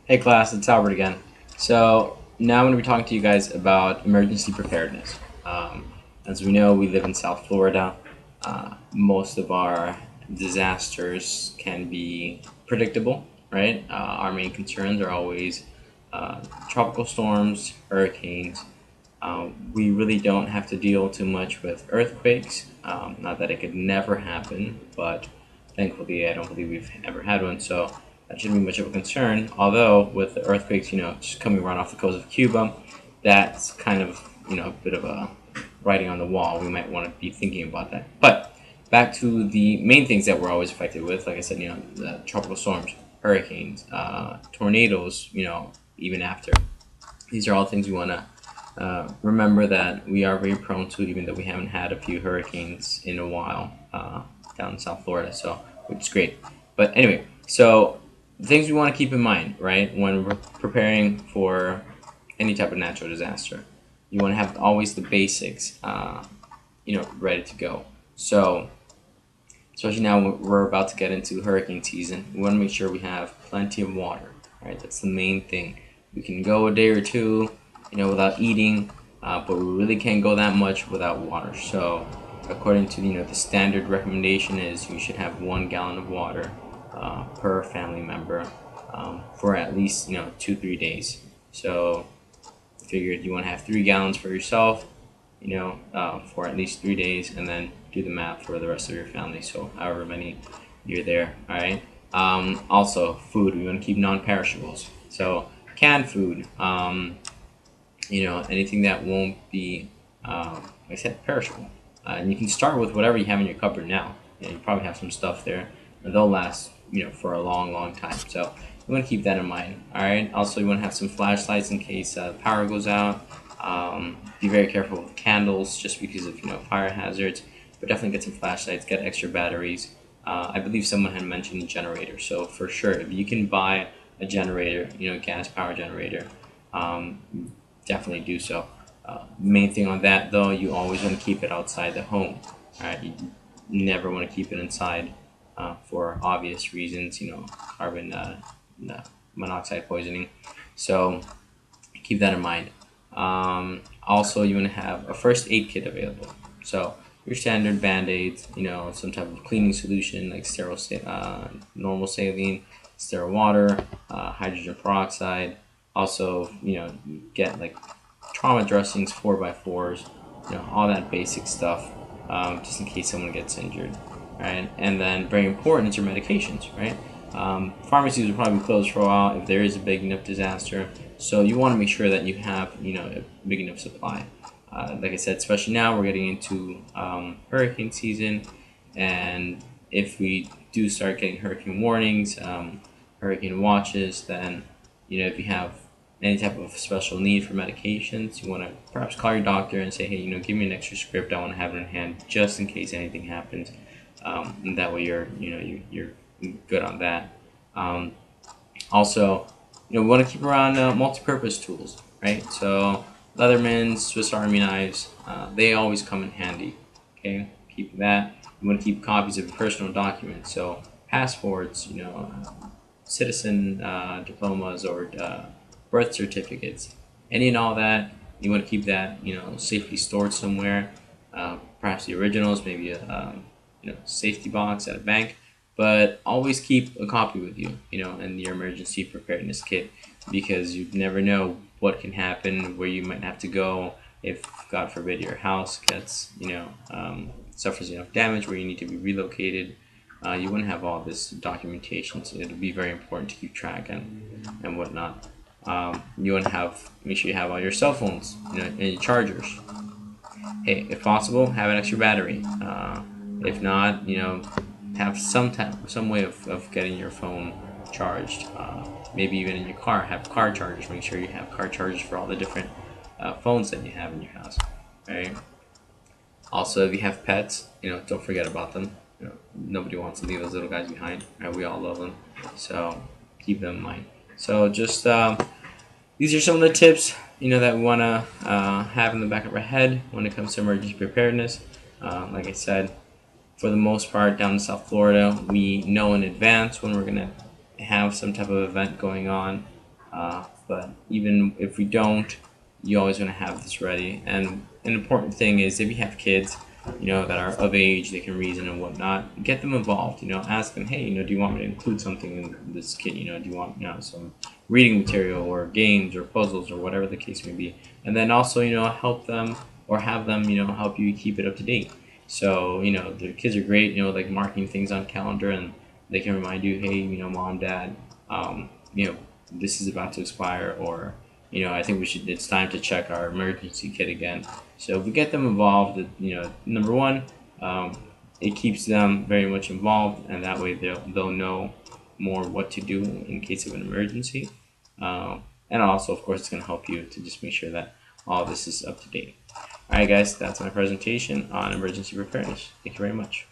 Hey class, it's Albert again. So now I'm going to be talking to you guys about emergency preparedness. As we know, we live in South Florida. Most of our disasters can be predictable, right? Our main concerns are always tropical storms, hurricanes. We really don't have to deal too much with earthquakes. Not that it could never happen, but thankfully I don't believe we've ever had one. So that shouldn't be much of a concern. Although with the earthquakes, just coming right off the coast of Cuba, that's kind of a bit of a writing on the wall. We might want to be thinking about that. But back to the main things that we're always affected with, like I said, the tropical storms, hurricanes, tornadoes. Even after these are all things we want to remember that we are very prone to, even though we haven't had a few hurricanes in a while down in South Florida, so which is great. But anyway, so the things we want to keep in mind, right, when we're preparing for any type of natural disaster, you want to have always the basics, ready to go. So, especially now we're about to get into hurricane season, we want to make sure we have plenty of water, right? That's the main thing. We can go a day or two, without eating, but we really can't go that much without water. So, according to the standard recommendation is you should have 1 gallon of water per family member for at least 2-3 days. So, figured you want to have 3 gallons for yourself, for at least 3 days, and then do the math for the rest of your family. So, however many you're there. All right. Also, food. We want to keep non-perishables. So, canned food. Anything that won't be, like I said, perishable. And you can start with whatever you have in your cupboard now. You probably have some stuff there, and they'll last, for a long, long time. So you want to keep that in mind. All right. Also, you want to have some flashlights in case power goes out. Be very careful with candles, just because of fire hazards. But definitely get some flashlights. Get extra batteries. I believe someone had mentioned a generator. So for sure, if you can buy a generator, gas power generator. Definitely do so. Main thing on that though, you always want to keep it outside the home. Alright, you never want to keep it inside for obvious reasons, carbon monoxide poisoning. So keep that in mind. Also, you want to have a first aid kit available. So your standard band-aids, some type of cleaning solution like normal saline, sterile water, hydrogen peroxide. Also, get like trauma dressings, 4x4s, all that basic stuff, just in case someone gets injured, right? And then very important is your medications, right? Pharmacies will probably close for a while if there is a big enough disaster, so you want to make sure that you have, a big enough supply. Like I said, especially now we're getting into hurricane season, and if we do start getting hurricane warnings, hurricane watches, then if you have any type of special need for medications, you want to perhaps call your doctor and say, hey, give me an extra script. I want to have it in hand just in case anything happens. And that way you're good on that. Also, we want to keep around multi-purpose tools, right? So Leathermans, Swiss Army knives, they always come in handy. Okay, keep that. You want to keep copies of your personal documents, so passports, citizen diplomas or birth certificates, any and all that. You want to keep that safely stored somewhere. Perhaps the originals, maybe a safety box at a bank, but always keep a copy with you, in your emergency preparedness kit, because you never know what can happen, where you might have to go if, God forbid, your house gets suffers enough damage where you need to be relocated. You wouldn't have all this documentation, so it'll be very important to keep track and whatnot. You want to make sure you have all your cell phones, and your chargers. Hey, if possible, have an extra battery. If not, have some way of getting your phone charged. Maybe even in your car, have car chargers. Make sure you have car chargers for all the different phones that you have in your house. Right. Also, if you have pets, don't forget about them. Nobody wants to leave those little guys behind. Right? We all love them, so keep them in mind. So just these are some of the tips that we want to have in the back of our head when it comes to emergency preparedness. Like I said, for the most part down in South Florida, we know in advance when we're gonna have some type of event going on. But even if we don't, you always want to have this ready. And an important thing is, if you have kids, that are of age, they can reason and whatnot, get them involved. Ask them, hey, do you want me to include something in this kit? Do you want, some reading material or games or puzzles or whatever the case may be? And then also, help them or have them, help you keep it up to date. So, the kids are great, like marking things on calendar, and they can remind you, hey, mom, dad, this is about to expire, or I think it's time to check our emergency kit again. So if we get them involved, number one, it keeps them very much involved, and that way they'll know more what to do in case of an emergency. And also, of course, it's going to help you to just make sure that all this is up to date. All right, guys, that's my presentation on emergency preparedness. Thank you very much.